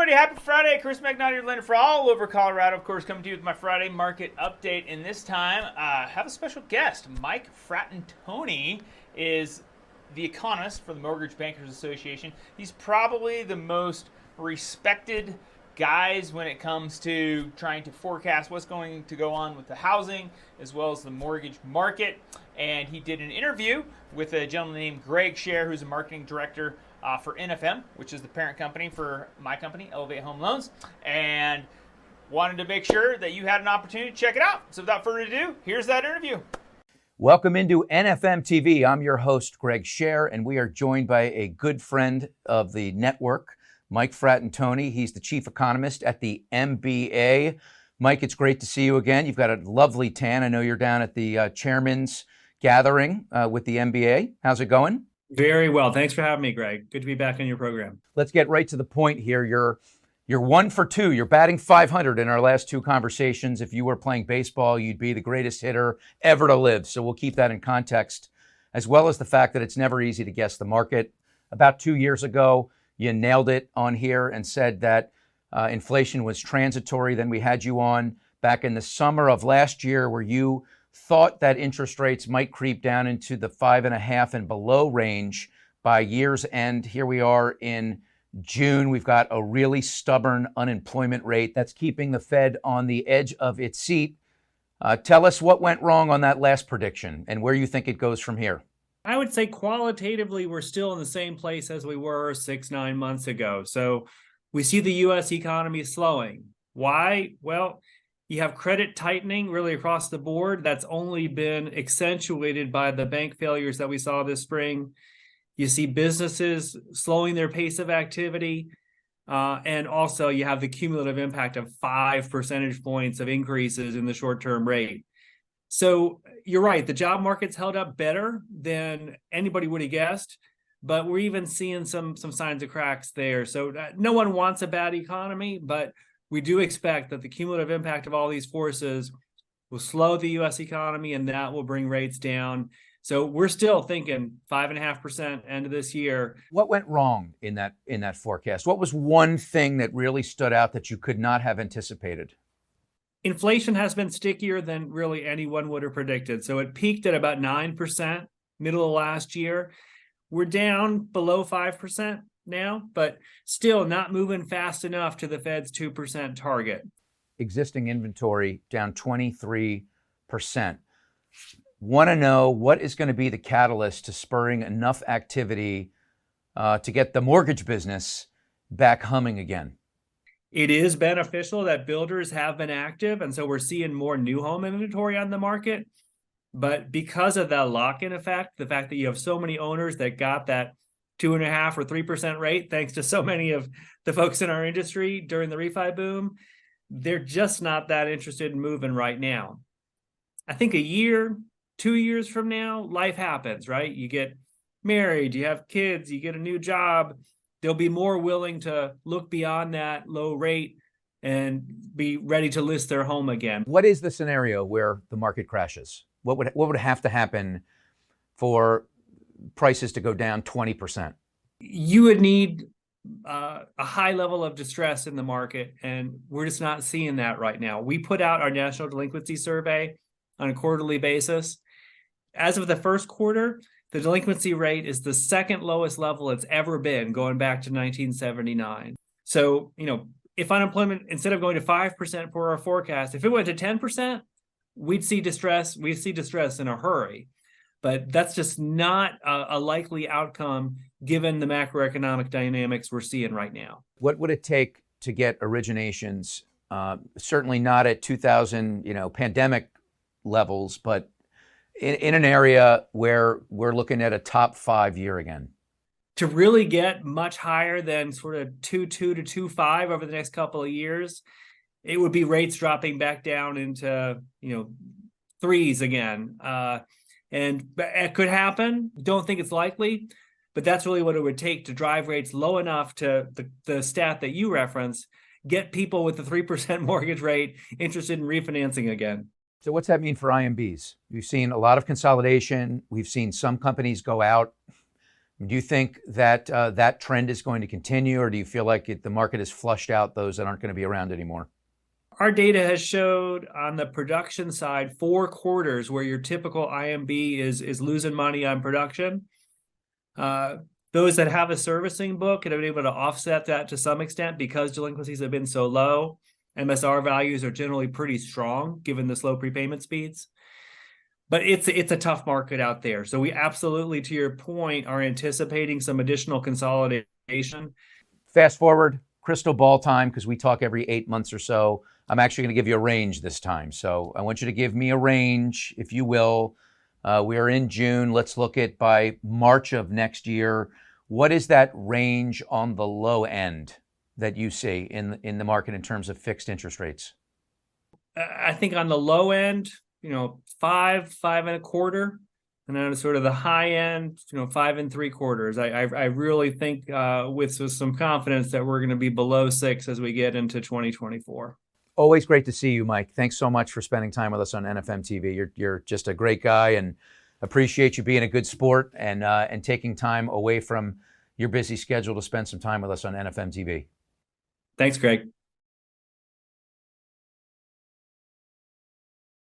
everybody. Happy Friday. Chris McNaughton, your lender for all over Colorado. Of course, coming to you with my Friday market update. And this time, I have a special guest. Mike Fratantoni is the economist for the Mortgage Bankers Association. He's probably the most respected guys when it comes to trying to forecast what's going to go on with the housing as well as the mortgage market. And he did an interview with a gentleman named Greg Sher, who's a marketing director for NFM, which is the parent company for my company, Elevate Home Loans, and wanted to make sure that you had an opportunity to check it out. So without further ado, here's that interview. Welcome into NFM TV. I'm your host, Greg Sher, and we are joined by a good friend of the network, Mike Fratantoni. He's the chief economist at the MBA. Mike, it's great to see you again. You've got a lovely tan. I know you're down at the chairman's gathering with the MBA. How's it going? Very well. Thanks for having me, Greg. Good to be back on your program. Let's get right to the point here. You're 1 for 2. You're batting 500 in our last two conversations. If you were playing baseball, you'd be the greatest hitter ever to live. So we'll keep that in context, as well as the fact that it's never easy to guess the market. About 2 years ago, you nailed it on here and said that inflation was transitory. Then we had you on back in the summer of last year where you thought that interest rates might creep down into the 5.5 and below range by year's end. Here we are in June. We've got a really stubborn unemployment rate that's keeping the Fed on the edge of its seat. Tell us what went wrong on that last prediction and where you think it goes from here. I would say qualitatively, we're still in the same place as we were 6-9 months ago. So we see the U.S. economy slowing. Why? Well, you have credit tightening really across the board. That's only been accentuated by the bank failures that we saw this spring. You see businesses slowing their pace of activity. And also you have the cumulative impact of 5 percentage points of increases in the short-term rate. So you're right, the job market's held up better than anybody would have guessed, but we're even seeing some signs of cracks there. So no one wants a bad economy, but we do expect that the cumulative impact of all these forces will slow the U.S. economy, and that will bring rates down. So we're still thinking 5.5% end of this year. What went wrong in that forecast? What was one thing that really stood out that you could not have anticipated? Inflation has been stickier than really anyone would have predicted. So it peaked at about 9% middle of last year. We're down below 5% now, but still not moving fast enough to the Fed's 2% target. Existing inventory down 23%. Want to know what is going to be the catalyst to spurring enough activity to get the mortgage business back humming again? It is beneficial that builders have been active, and so we're seeing more new home inventory on the market. But because of that lock-in effect, the fact that you have so many owners that got that 2.5 or 3% rate, thanks to so many of the folks in our industry during the refi boom, they're just not that interested in moving right now. I think a year, 2 years from now, life happens, right? You get married, you have kids, you get a new job. They'll be more willing to look beyond that low rate and be ready to list their home again. What is the scenario where the market crashes? What would have to happen for prices to go down 20%? You would need a high level of distress in the market, and we're just not seeing that right now. We put out our national delinquency survey on a quarterly basis. As of the first quarter, the delinquency rate is the second lowest level it's ever been, going back to 1979. So, if unemployment, instead of going to 5% for our forecast, if it went to 10%, we'd see distress in a hurry. But that's just not a likely outcome given the macroeconomic dynamics we're seeing right now. What would it take to get originations, certainly not at 2000, pandemic levels, but in an area where we're looking at a top 5 year again? To really get much higher than sort of 2.2 to 2.5 over the next couple of years, it would be rates dropping back down into, threes again. And it could happen. Don't think it's likely, but that's really what it would take to drive rates low enough to the stat that you reference, get people with the 3% mortgage rate interested in refinancing again. So what's that mean for IMBs? We've seen a lot of consolidation. We've seen some companies go out. Do you think that that trend is going to continue, or do you feel like the market has flushed out those that aren't going to be around anymore? Our data has showed on the production side 4 quarters where your typical IMB is losing money on production. Those that have a servicing book have been able to offset that to some extent because delinquencies have been so low. MSR values are generally pretty strong given the slow prepayment speeds. But it's a tough market out there. So we absolutely, to your point, are anticipating some additional consolidation. Fast forward, crystal ball time, because we talk every 8 months or so. I'm actually going to give you a range this time. So I want you to give me a range, if you will. We are in June. Let's look at by March of next year. What is that range on the low end that you see in the market in terms of fixed interest rates? I think on the low end, 5.25, and then sort of the high end, 5.75. I really think with some confidence that we're going to be below 6 as we get into 2024. Always great to see you, Mike. Thanks so much for spending time with us on NFM TV. You're just a great guy, and appreciate you being a good sport and taking time away from your busy schedule to spend some time with us on NFM TV. Thanks, Greg.